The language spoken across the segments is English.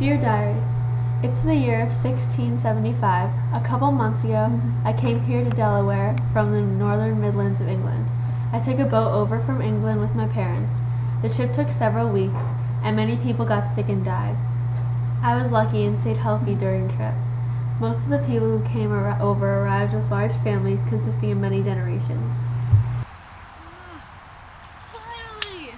Dear Diary, it's the year of 1675. A couple months ago, I came here to Delaware from the northern Midlands of England. I took a boat over from England with my parents. The trip took several weeks, and many people got sick and died. I was lucky and stayed healthy during the trip. Most of the people who came over arrived with large families consisting of many generations. Finally!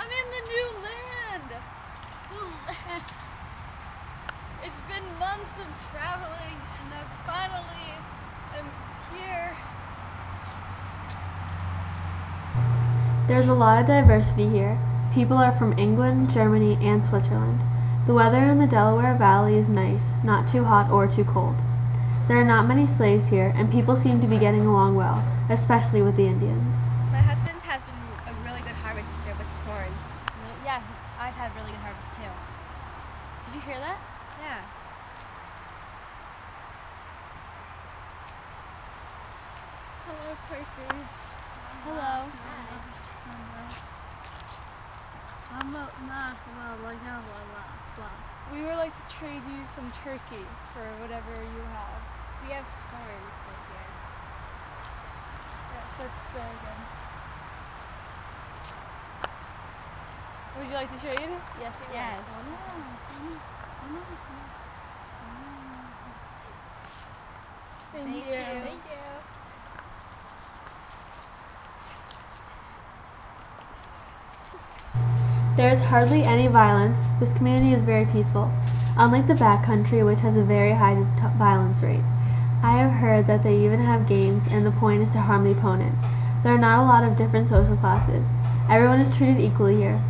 I'm in the new land! It's been months of traveling, and I finally am here. There's a lot of diversity here. People are from England, Germany, and Switzerland. The weather in the Delaware Valley is nice, not too hot or too cold. There are not many slaves here, and people seem to be getting along well, especially with the Indians. My husband's has been a really good harvest this year with the corns. Yeah, I've had a really good harvest too. Did you hear that? Yeah. Hello, Quakers. Hello. We would like to trade you some turkey for whatever you have. We have corns right here. Yes, that's very good. Would you like to trade? Yes, we would. Yes. Thank you. Thank you. There is hardly any violence. This community is very peaceful, unlike the backcountry, which has a very high violence rate. I have heard that they even have games, and the point is to harm the opponent. There are not a lot of different social classes. Everyone is treated equally here.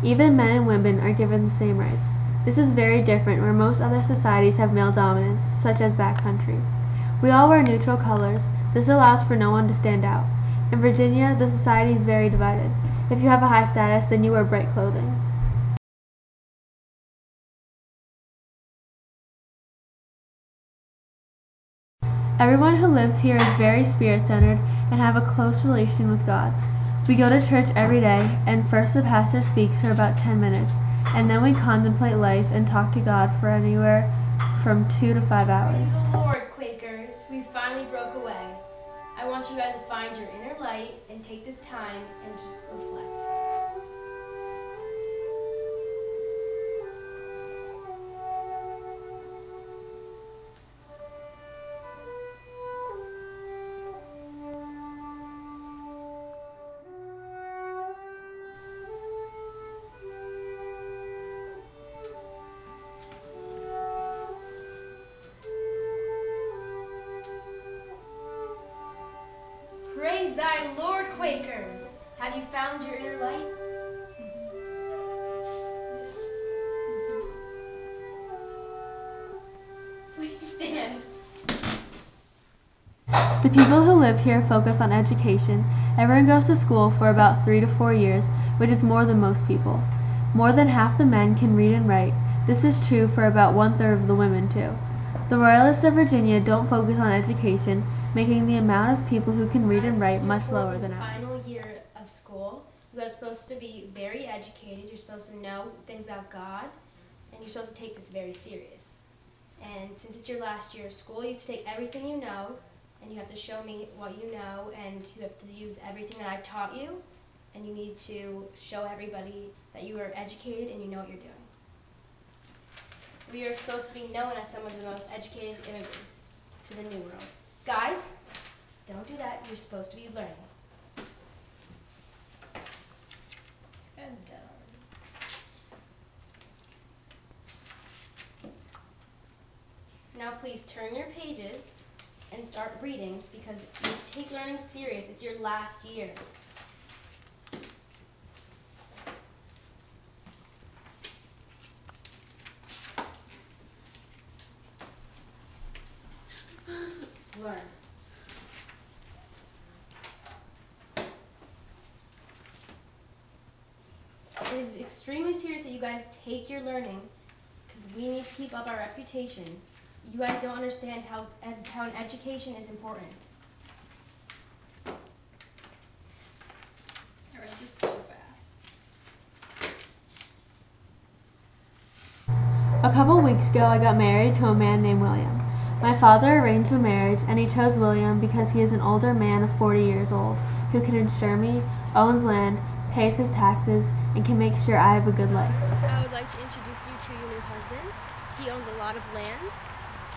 Even men and women are given the same rights. This is very different where most other societies have male dominance, such as backcountry. We all wear neutral colors. This allows for no one to stand out. In Virginia, the society is very divided. If you have a high status, then you wear bright clothing. Everyone who lives here is very spirit-centered and have a close relation with God. We go to church every day, and first the pastor speaks for about 10 minutes, and then we contemplate life and talk to God for anywhere from 2 to 5 hours. Praise the Lord, Quakers. We finally broke away. I want you guys to find your inner light and take this time and just reflect. Praise thy Lord, Quakers! Have you found your inner light? Please stand. The people who live here focus on education. Everyone goes to school for about 3 to 4 years, which is more than most people. More than half the men can read and write. This is true for about 1/3 of the women, too. The Royalists of Virginia don't focus on education, making the amount of people who can read and write much lower than ours. Final year of school, you guys are supposed to be very educated. You're supposed to know things about God, and you're supposed to take this very serious. And since it's your last year of school, you have to take everything you know, and you have to show me what you know, and you have to use everything that I've taught you, and you need to show everybody that you are educated and you know what you're doing. We are supposed to be known as some of the most educated immigrants to the New World. Guys, don't do that. You're supposed to be learning. This guy's dead already. Now please turn your pages and start reading because you take learning serious. It's your last year. Learn. It is extremely serious that you guys take your learning because we need to keep up our reputation. You guys don't understand how an education is important. I read this so fast. A couple weeks ago, I got married to a man named William. My father arranged the marriage, and he chose William because he is an older man of 40 years old who can insure me, owns land, pays his taxes, and can make sure I have a good life. I would like to introduce you to your new husband. He owns a lot of land.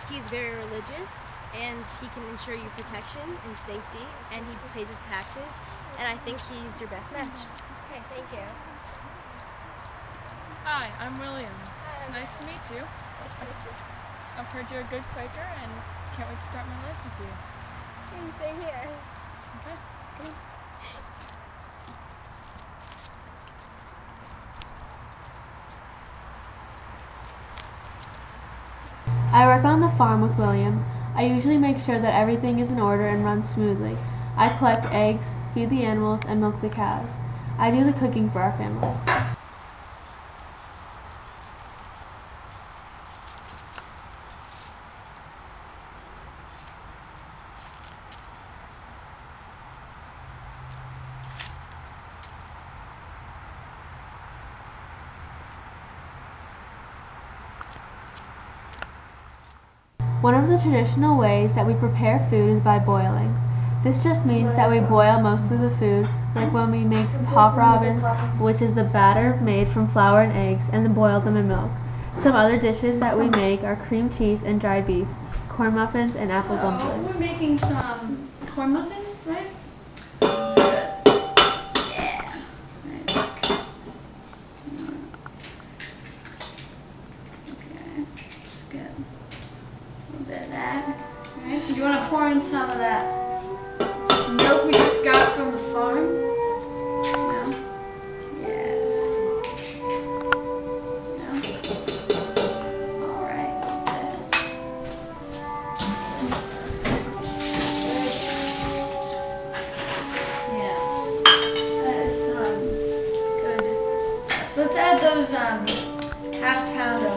He's very religious, and he can ensure you protection and safety, and he pays his taxes, and I think he's your best match. Okay, thank you. Hi, I'm William. It's nice to meet you. I've heard you're a good Quaker and can't wait to start my life with you. Same here. Okay. Come on. I work on the farm with William. I usually make sure that everything is in order and runs smoothly. I collect eggs, feed the animals, and milk the cows. I do the cooking for our family. One of the traditional ways that we prepare food is by boiling. This just means that we boil most of the food, like when we make pop robins, which is the batter made from flour and eggs, and then boil them in milk. Some other dishes that we make are cream cheese and dried beef, corn muffins, and apple dumplings. We're making some corn muffins, right? That's good. Yeah. Right. Okay. That's good. A little bit of that. Alright. Do you want to pour in some of that milk we just got from the farm? No? Yeah. No? Alright. Yeah. That is good. So let's add those half pound of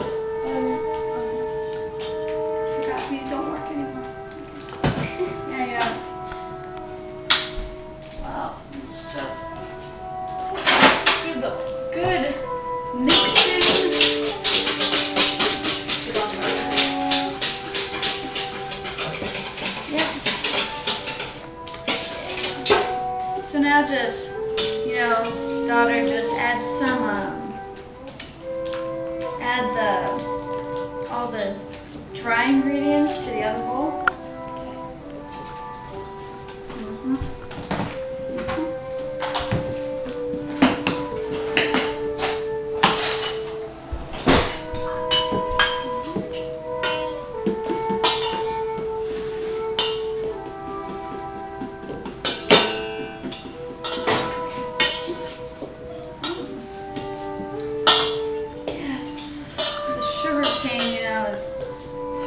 forgot these don't work anymore. Okay. Yeah. Wow, it's just give a good mixing. Yep. So now just, daughter, just add some, all the dry ingredients to the other bowl.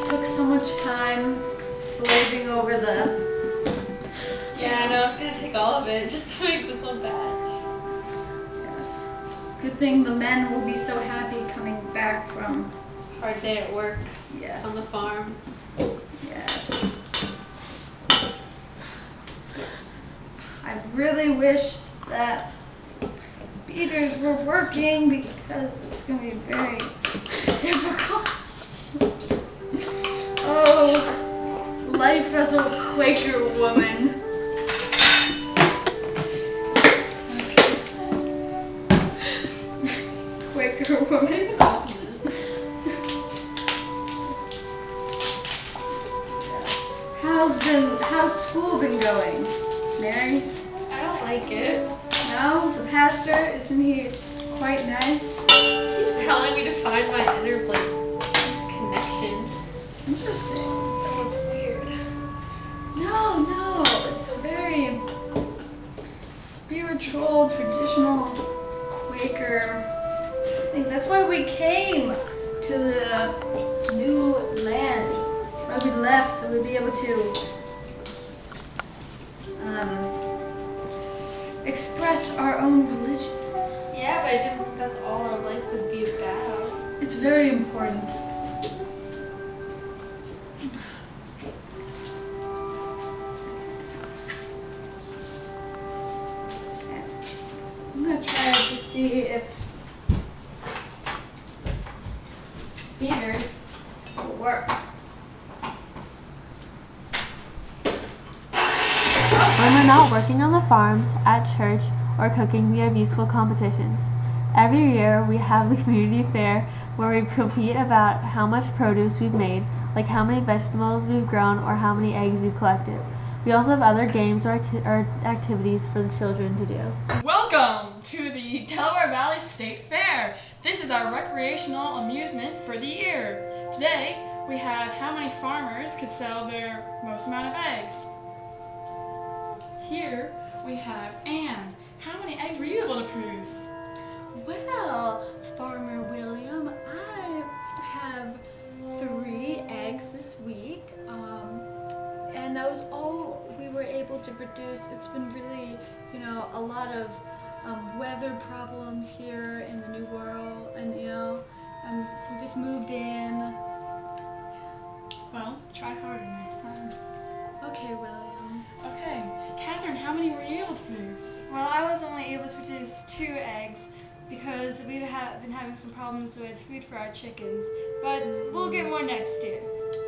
Took so much time slaving over the... Yeah, I know, it's gonna take all of it just to make this one batch. Yes. Good thing the men will be so happy coming back from... Hard day at work. Yes. On the farms. Yes. I really wish that beaters were working because it's going to be very difficult. Oh, life as a Quaker woman. Quaker woman. How's school been going, Mary? I don't like it. No? The pastor, isn't he quite nice? He keeps telling me to find my inner, connection. Interesting. That looks weird. No, it's very spiritual, traditional, Quaker things. That's why we came to the new land. Why we left, so we'd be able to express our own religion. Yeah, but I didn't think that's all our life would be about. It's very important. I'm gonna try to see if feeders will work. When we're not working on the farms, at church, or cooking, we have useful competitions. Every year, we have the community fair where we compete about how much produce we've made, like how many vegetables we've grown or how many eggs we've collected. We also have other games or activities for the children to do. Welcome to the Delaware Valley State Fair. This is our recreational amusement for the year. Today, we have how many farmers could sell their most amount of eggs. Here we have Anne. How many eggs were you able to produce? Well, Farmer William, I have 3 eggs this week, and that was all we were able to produce. It's been really, a lot of weather problems here in the New World, and we just moved in. Well, try harder next time. Okay, William. Okay, Catherine, how many were you able to produce? Well, I was only able to produce 2 eggs because we've been having some problems with food for our chickens, but we'll get more next year.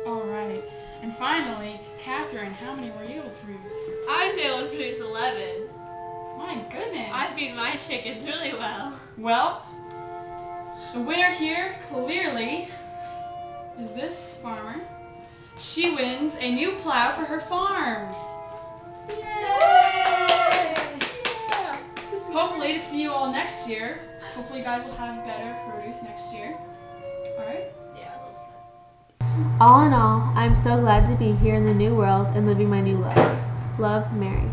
All right. And finally, Catherine, how many were you able to produce? I was able to produce 11. My goodness. I feed my chickens really well. Well, the winner here, clearly, is this farmer. She wins a new plow for her farm. Yay! Yeah. Hopefully to see you all next year. Hopefully you guys will have better produce next year. Alright? Yeah, it was a lot of fun. All in all, I'm so glad to be here in the new world and living my new life. Love, Mary.